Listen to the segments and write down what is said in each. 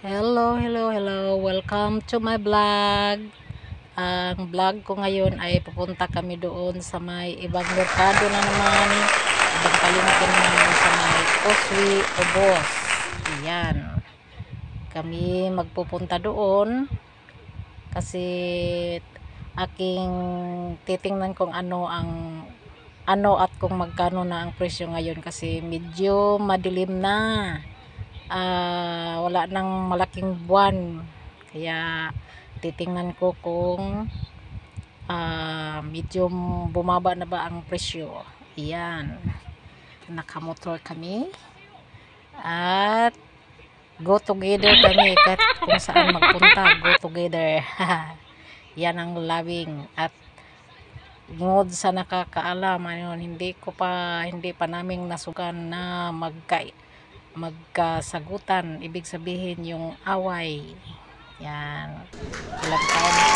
Hello. Welcome to my vlog. Ang vlog ko ngayon ay pupunta kami doon sa may ibang merkado na naman. Ibang palengke na naman sa may Kuswi, Ubos. Ayan. Kami magpupunta doon kasi aking titingnan kung ano at kung magkano na ang presyo ngayon kasi medyo madilim na. Wala nang malaking buwan, kaya titingnan ko kung medyo bumaba na ba ang presyo. Ayan, nakamotor kami at go together kami kahit kung saan magpunta. Go together. Yan ang labing at ngod sa nakakaalam. Hindi pa namin nasukan na magkasagutan, ibig sabihin yung away. Yan, ilang taon na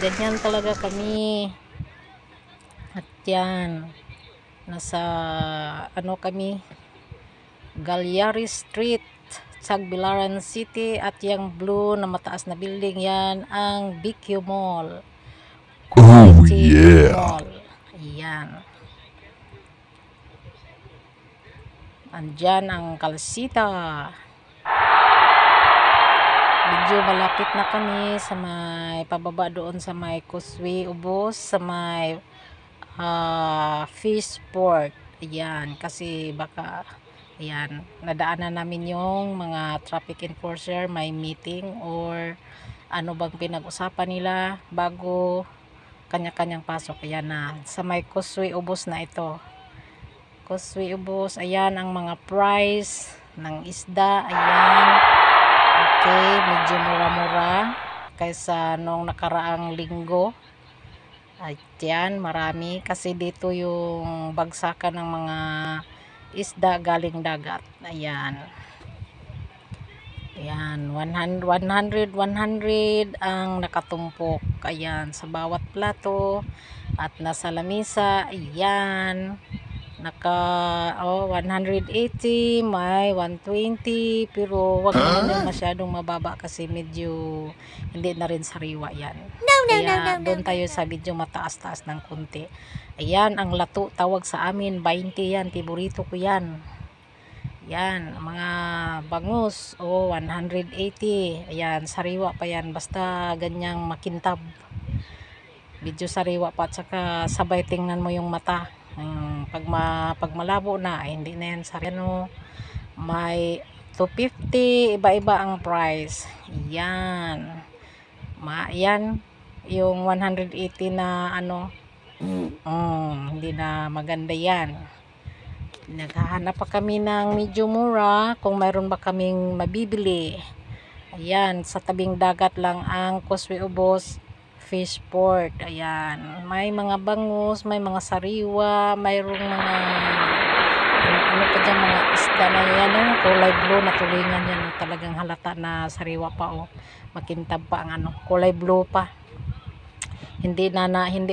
ganyan talaga kami. At yan, nasa kami, Galyari Street, Tagbilaran City, at yung blue na mataas na building, yan ang BQ Mall. Mall. Ayan. Andyan ang Kalsita. Medyo malapit na kami sa may pababa doon sa may Kuswi, Ubos, sa may fish port. Ayan, kasi baka ayan, nadaanan namin yung mga traffic enforcer, may meeting or ano bang pinag-usapan nila bago kanya-kanyang pasok. Ayan na, sa may Kuswi, Ubos na ito. Kuswi, Ubos, ayan ang mga price ng isda. Ayan, okay, medyo mura-mura kaysa nung nakaraang linggo. At yan, marami kasi dito yung bagsakan ng mga isda galing dagat. Ayan. Ayan, 100 ang nakatumpok. Ayan, sa bawat plato at nasa lamisa. Ayan, 180, may 120, pero wag naman masyadong mababa kasi medyo hindi na rin sariwa yan. Kaya doon tayo sa medyo mataas-taas ng konti. Ayan, ang lato tawag sa amin 20 yan, tiburito ko yan. Yan, mga bangus 180. Ayan, sariwa pa yan, basta ganyang makintab, medyo sariwa pa, at saka sabay tingnan mo yung mata. Pag malabo na hindi na yan sariwa. May 250, iba-iba ang price. Yan, yan yung 180 na hindi na maganda yan. Naghahanap pa kami ng medyo mura kung mayroon ba kaming mabibili. Ayan, sa tabing dagat lang ang Kuswi, Ubos Fish Port. Ayan, may mga bangus, may mga sariwa, mayroong mga pa dyan, mga isda na yan, kulay blue na tulingan yan, talagang halata na sariwa pa, makintab pa ang kulay blue pa. Hindi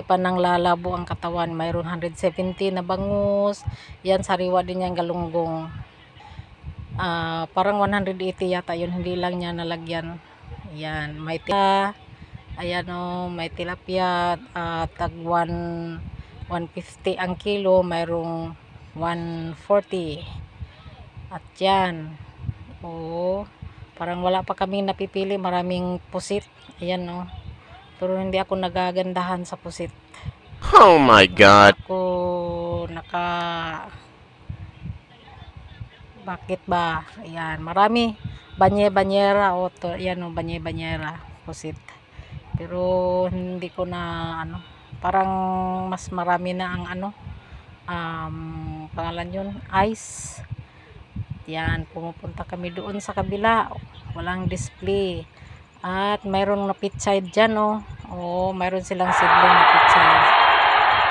pa nang lalabo ang katawan. Mayroon 170 na bangus. Yan, sariwa din yung galunggong. Parang 180 yata yun. Hindi lang niya nalagyan. Yan, may tilapia. Ayan may tilapia. Tag 150 ang kilo. Mayroong 140. At yan. Parang wala pa kaming napipili. Maraming pusit. Ayan pero hindi ako nagagandahan sa pusit. Oh my God. Bakit ba? Ayan, marami. Banye-banyera yan banye-banyera pusit. Pero hindi ko na parang mas marami na ang pangalan yun, ice. Yan, pumupunta kami doon sa kabila. Walang display. At mayroong na pitsay dyan mayroon silang sidling na pitsay.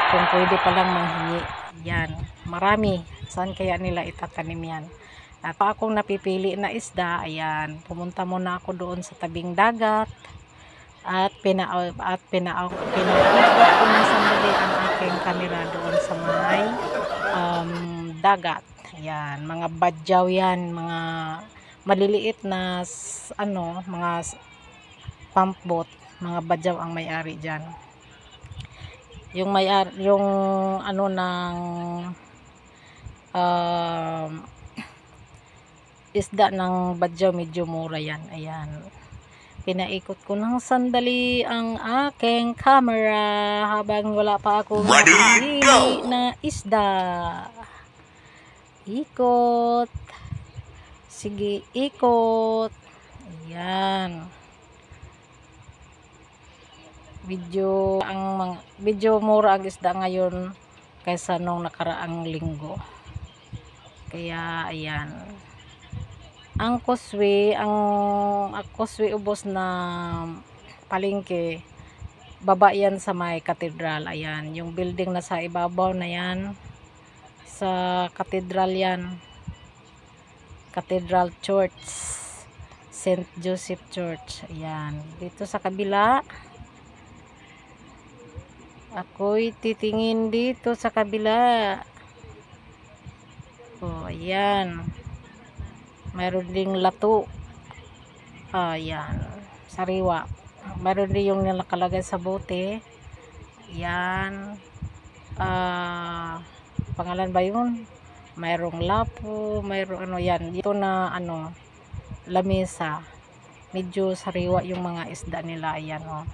Kung pwede palang manghingi. Yan, marami. Saan kaya nila itatanim yan? At pa akong napipili na isda, ayan, pumunta muna ako doon sa tabing dagat Pinaikot ko ng sandali ang aking camera doon sa may dagat. Ayan, mga badyaw yan, mga maliliit na mga pump boat, mga badyaw ang may-ari diyan. Yung yung ano ng isda ng badyaw medyo mura yan. Ayan. Pinaikot ko ng sandali ang aking camera habang wala pa akong napili na isda. Ikot. Sige, ikot. Ayan. Medyo mura ang isda ngayon kaysa nung nakaraang linggo. Kaya ayan. Ang Causeway ubos na palengke, baba yan sa may katedral. Ayan, yung building na sa ibabaw na yan, sa katedral yan, Cathedral Church, St. Joseph Church. Ayan, dito sa kabila, ako'y titingin dito sa kabila. Oh, ayan. Mayroon ding lato. Ayan. Sariwa. Mayroon din yung nakalagay sa bote. Ayan. Pangalan ba yun? Mayroong lapo. Mayroong ano yan. Dito na lamesa. Medyo sariwa yung mga isda nila. Ayan o.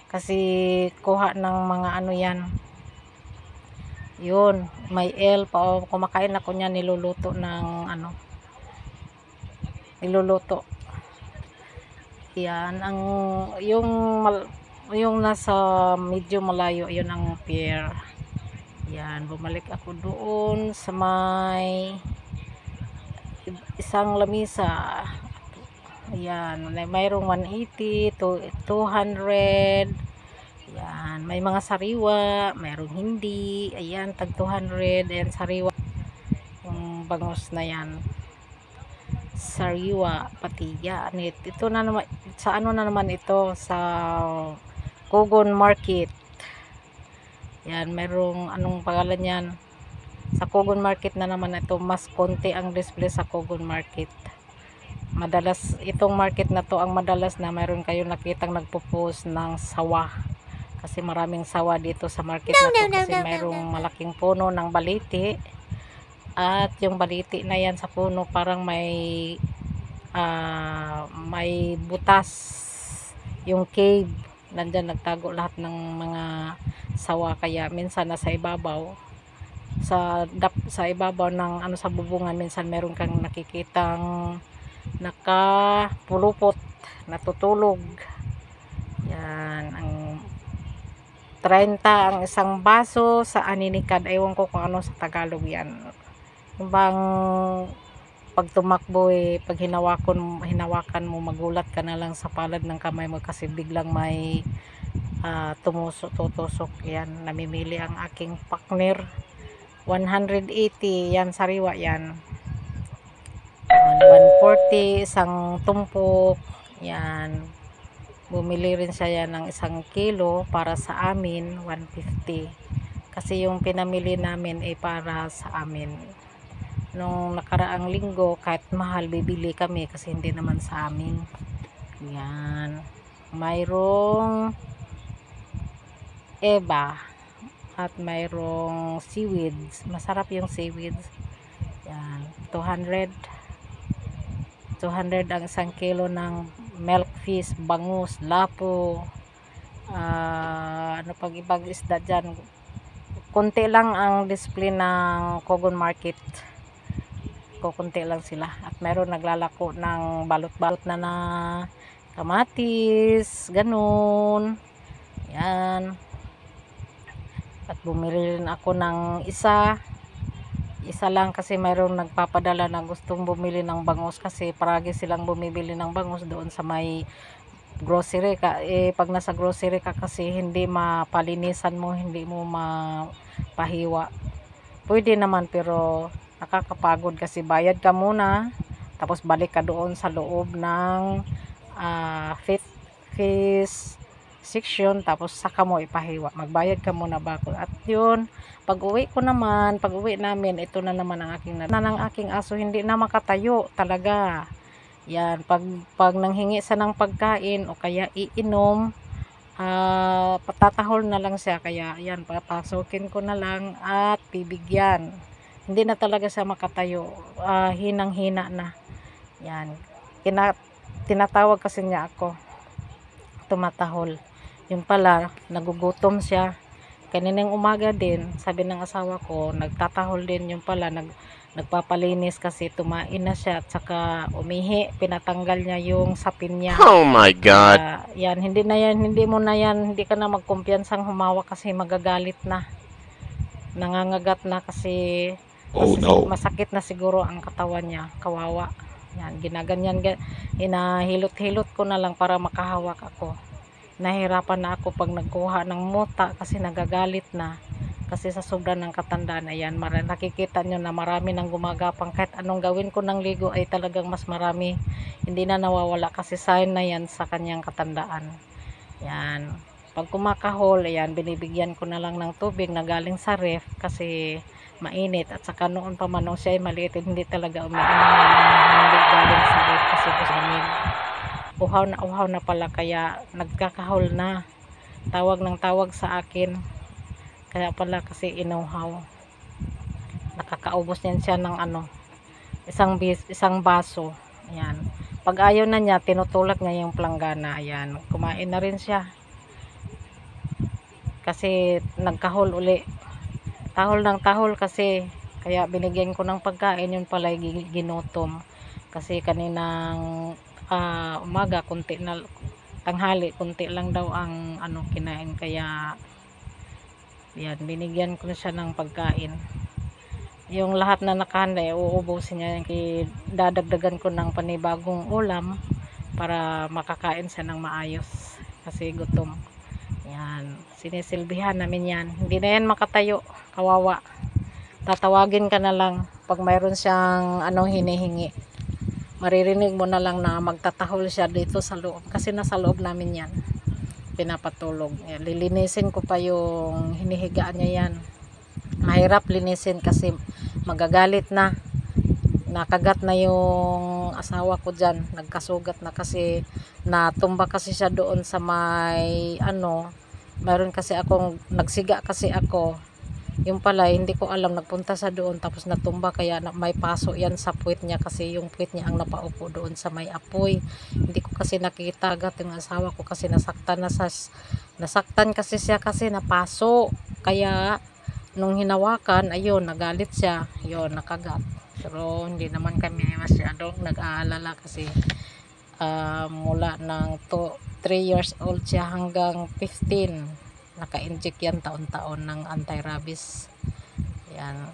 Kasi kuha ng mga yan. Yun. May pa. Kumakain ako niya, niluluto ng niluluto. Yan yung nasa medyo malayo, yun ang pier. Yan, bumalik ako doon sa may isang lamisa. Ayan, mayroong 180 to 200. Yan, may mga sariwa, mayroong hindi. Ayan, tag 200. Ayan, sariwa yung bangus na yan, sariwa pati yan. Ito na naman sa na naman ito sa Kogon Market. Yan, merong anong pangalan yan sa Kogon Market na naman. Ito mas konti ang display sa Kogon Market. Madalas itong market na to ang madalas na meron kayo nakitang nagpo-post ng sawa, kasi maraming sawa dito sa market na to, kasi merong malaking puno ng baliti. At yung baliti na yan sa puno parang may butas, yung cave, nandyan nagtago lahat ng mga sawa, kaya minsan nasa ibabaw sa ibabaw ng sa bubungan, minsan meron kang nakikitang nakapulupot, natutulog. Yan, ang 30 ang isang baso sa aninikad. Ewan ko kung ano sa Tagalog yan. Yung bang pag tumakbo pag hinawakan mo, magulat ka na lang sa palad ng kamay mo kasi biglang may tutusok. Yan, namimili ang aking partner. 180 yan, sariwa yan. 140 isang tumpok. Yan, bumili rin siya yan ng 1 kilo para sa amin. 150 kasi yung pinamili namin para sa amin nung nakaraang linggo. Kahit mahal, bibili kami kasi hindi naman sa amin. Yan, mayroong eba at mayroong seaweeds. Masarap yung seaweeds. Yan, 200 ang 1 kilo ng milk fish, bangus, lapo, pag ibang isda dyan. Konti lang ang display ng Kogon Market, kukunti lang sila. At meron naglalako ng balot-balot na kamatis, ganun. Yan. At bumili rin ako ng isa lang kasi mayroong nagpapadala na gustong bumili ng bangus, kasi paragi silang bumibili ng bangus doon sa may grocery ka. Pag nasa grocery ka kasi hindi mapalinisan mo, hindi mo mapahiwa. Pwede naman pero nakakapagod kasi bayad ka muna tapos balik ka doon sa loob ng fish section, tapos saka mo ipahiwa. Magbayad ka muna bago. At yun, pag uwi namin, ito na naman ang aking aso, hindi na makatayo talaga. Yan, pag nanghingi sa ng pagkain o kaya iinom, patatahol na lang siya. Kaya yan, papasukin ko na lang at bibigyan. Hindi na talaga siya makatayo. Hinang-hina na. Yan, tinatawag kasi niya ako, tumatahol. Yun pala, nagugutom siya. Kaninang umaga din, sabi ng asawa ko, nagtatahol din. Yung pala, nagpapalinis kasi tumain na siya at saka umihi. Pinatanggal niya yung sapin niya. Oh my God. Yan, hindi ka na magkumpiyansang humawak kasi magagalit na. Nangangagat na kasi masakit na siguro ang katawan niya. Kawawa. Yan, ginaganyan, hinahilot-hilot ko na lang para makahawak ako. Nahirapan na ako pag nagkuha ng muta kasi nagagalit na. Kasi sa sobra ng katandaan, ayan, nakikita nyo na marami nang gumagapang. Kahit anong gawin ko ng ligo ay talagang mas marami. Hindi na nawawala kasi sign na yan sa kanyang katandaan. Yan. Pag kumakahol, ayan, binibigyan ko na lang ng tubig na galing sa ref kasi mainit. At saka noon pa man nung siya ay maliit, hindi talaga umiinom yan. Hindi galing sa ref kasi gusto lamig. Uhaw na pala, kaya nagkakahol na. Tawag ng tawag sa akin. Kaya pala kasi inuhaw. Nakakaubos niyan siya ng isang baso. Ayan. Pag ayaw na niya, tinutulak niya yung planggana. Ayan. Kumain na rin siya. Kasi nagkahol uli. Tahol ng tahol kasi. Kaya binigyan ko ng pagkain, yun pala ginutom. Kasi kaninang umaga, tanghali, kunti lang daw ang kinain. Kaya yan, binigyan ko na siya ng pagkain. Yung lahat na nakahanda, uubusin niya. Dadagdagan ko ng panibagong ulam para makakain siya ng maayos kasi gutom. Yan, sinisilbihan namin yan. Hindi na yan makatayo, kawawa. Tatawagin ka na lang pag mayroon siyang hinihingi. Maririnig mo na lang na magtatahol siya dito sa loob kasi nasa loob namin yan, pinapatulog. Yan, lilinisin ko pa yung hinihigaan niya yan. Mahirap linisin kasi magagalit na. Nakagat na yung asawa ko dyan, nagkasugat na kasi natumba kasi siya doon sa may mayroon kasi akong nagsiga kasi ako. Yung pala, hindi ko alam, nagpunta sa doon tapos natumba, kaya may paso yan sa puwit niya kasi yung puwit niya ang napaupo doon sa may apoy. Hindi ko kasi nakita agad yung asawa ko kasi nasaktan kasi siya kasi napaso. Kaya nung hinawakan, ayun, nagalit siya. Yun, nakagat. Pero hindi naman kami masyadong nag-aalala kasi mula ng 3 years old siya hanggang 15. Naka-inject yan taon-taon ng anti-rabies. Yan.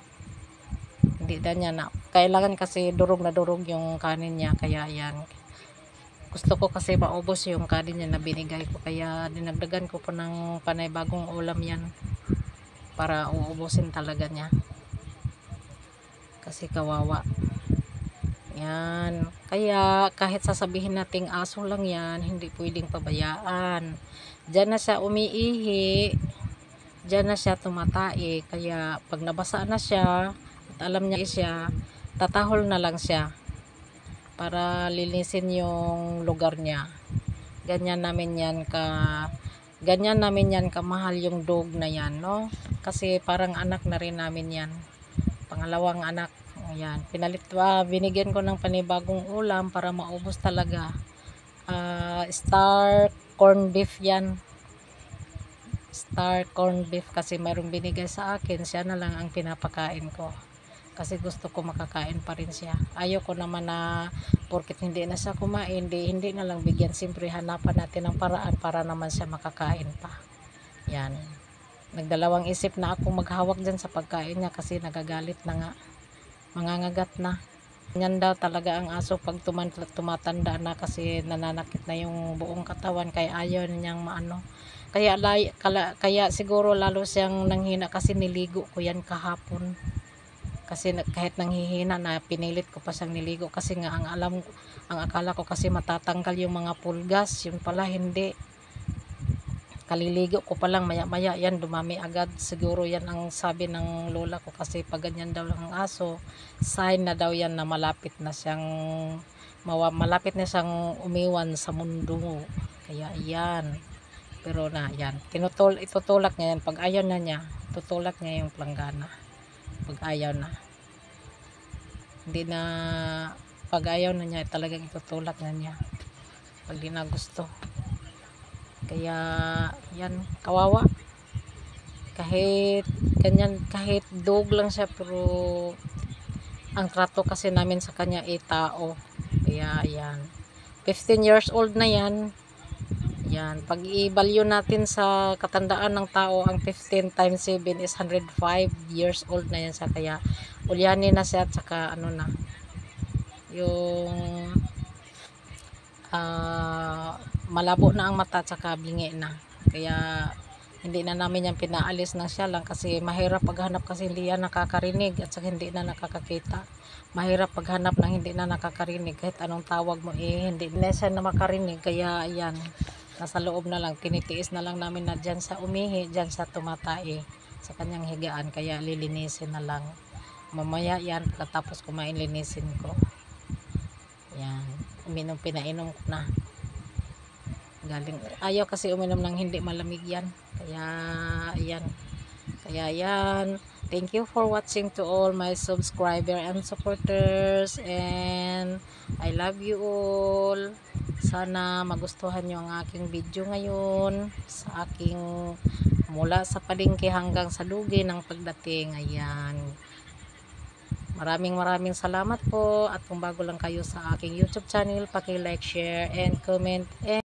Hindi na niya na. Kailangan kasi durog na durog yung kanin niya. Kaya yan. Gusto ko kasi maubos yung kanin niya na binigay ko. Kaya dinagdagan ko po ng panay-bagong ulam yan. Para uubusin talaga niya. Kasi kawawa. Yan. Kaya kahit sasabihin nating aso lang yan, hindi pwedeng pabayaan. Diyan na siya umiihi, diyan na siya tumatae. Kaya pag nabasa na siya at alam niya siya, tatahol na lang siya para linisin yung lugar niya. Ganyan namin yan kamahal yung dog na yan, no? Kasi parang anak na rin namin yan, pangalawang anak. Ayan, binigyan ko ng panibagong ulam para maubos talaga. Star corn beef yan. Star corn beef kasi mayroong binigay sa akin, siya na lang ang pinapakain ko kasi gusto ko makakain pa rin siya. Ayaw ko naman na porket hindi na siya kumain, hindi na lang bigyan. Siyempre hanapan natin ng paraan para naman siya makakain pa. Yan, nagdalawang isip na akong maghawak dyan sa pagkain niya kasi nagagalit na nga, mangangagat na. Yan daw talaga ang aso pag tumatanda na kasi nananakit na yung buong katawan, kaya ayaw niyang kaya siguro lalo siyang nanghina kasi niligo ko yan kahapon. Kasi kahit nanghihina na, pinilit ko pa siyang niligo kasi nga ang akala ko kasi matatanggal yung mga pulgas, yun pala hindi. Kaliligo ko pa lang, maya maya yan dumami agad. Siguro yan ang sabi ng lola ko, kasi pag ganyan daw ang aso, sign na daw yan na malapit na siyang umiwan sa mundo. Kaya yan. Pero na yan, itutulak niya yan. Pag ayaw na niya, tutulak niya yung planggana. Pag ayaw na, hindi na, pag ayaw na niya, talagang itutulak na niya pag di na gusto. Kaya yan, kawawa. Kahit ganyan, kahit dog lang siya, pero ang trato kasi namin sa kanya ay tao. Kaya yan, 15 years old na yan. Yan, pag i-value natin sa katandaan ng tao, ang 15 times 7 is 105 years old na yan siya. Kaya ulyanin na siya, at saka ano na, yung malabo na ang mata, at saka bingi na. Kaya hindi na namin yan pinaalis na siya lang, kasi mahirap paghanap, kasi hindi yan nakakarinig, at saka hindi na nakakakita. Mahirap paghanap ng hindi na nakakarinig, kahit anong tawag mo hindi na siya na makarinig. Kaya yan, nasa loob na lang, tinitiis na lang namin na dyan sa umihi, dyan sa tumatai sa kanyang higaan. Kaya lilinisin na lang mamaya yan, pagkatapos kumain linisin ko. Yan, pinainom ko na. Galing, ayaw kasi uminom ng hindi malamig yan. Kaya yan, thank you for watching to all my subscriber and supporters, and I love you all. Sana magustuhan nyo ang aking video ngayon, sa aking mula sa palengke hanggang sa lugi ng pagdating. Ayan, maraming salamat po. At kung bago lang kayo sa aking YouTube channel, paki-like, share, and comment.